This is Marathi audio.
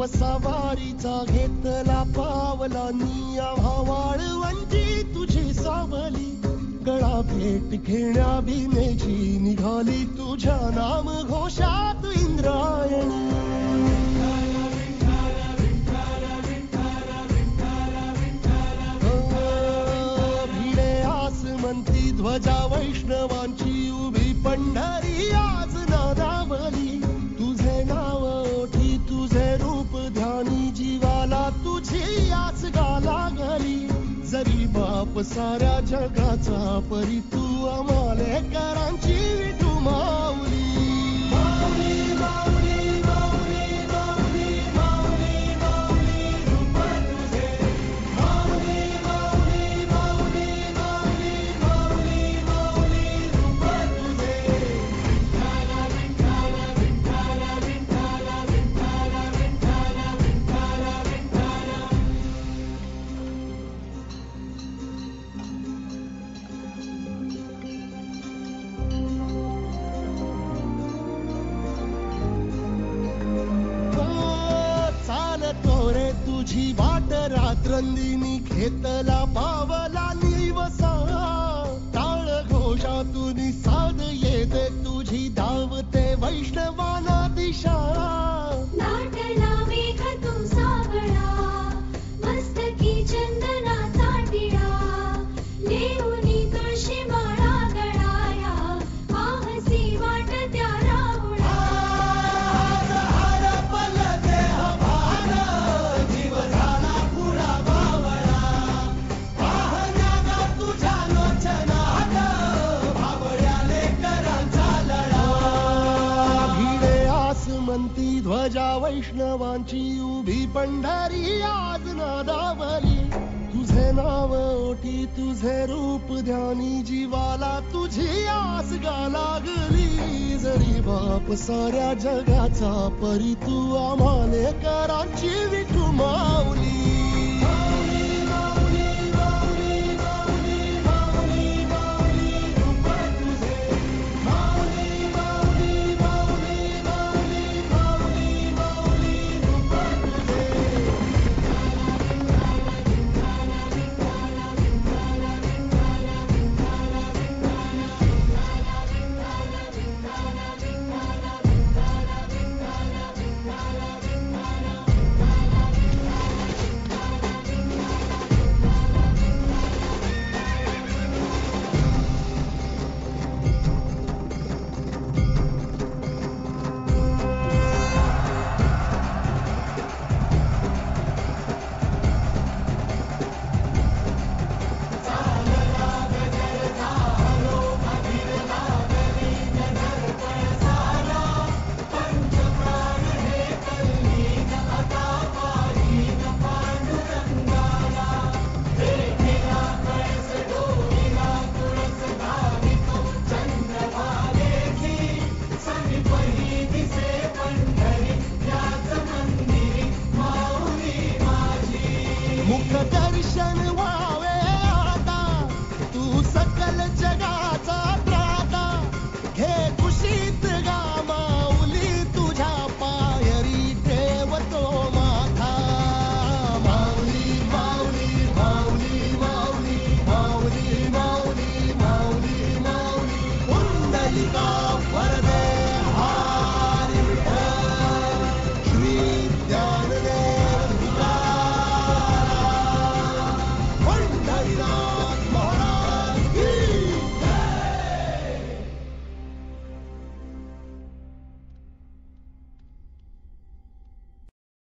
वसावारीचा घेतला पावला निया वाळवंटी तुझी सावली गळा भेट घेण्या भीमेची निघाली तुझ्या नाम घोषात इंद्रायणी भिडे आसमंती ध्वजा वैष्णवांची उभी पंढरी आज नादावली तुझे नाव ओठी तुझे रूप ध्यानी जीवाला तुझी आस गाला गली जरी बाप साऱ्या जगाचा परी तू आमालेकरांची विठू माऊली माऊली माऊली माऊली माऊली माऊली माऊली रूप तुझे माऊली माऊली माऊली माऊली माऊली माऊली रूप तुझे विठ्ठला विठ्ठला विठ्ठला विठ्ठला विठ्ठला विठ्ठला विठ्ठला विठ्ठला चालतो रे तुझी वाट रात्रंदिनी घेतला पावला निवसा टाळ घोषातून साध येते तुझी धावते वैष्णवाना दिशा नाटला मेघ तू सावळा मस्तकी चंदनाचा टिळा लेऊनी तुळशी माळा गळाया आहसी वाट त्या राहुळा हरपल देह भार जीव झाला पुरा बावळा पाहण्याला तुझ्या लोचनात भावळ्याले करांचा लढा भिडे आसमंती ध्वजा वैष्णवांची उभी पंढरी आज नादावली तुझे नाव ओठी तुझे रूप ध्यानी जीवाला तुझी आस गा लागली जरी बाप साऱ्या जगाचा परी तू आम्हालेकरांची विठू माऊली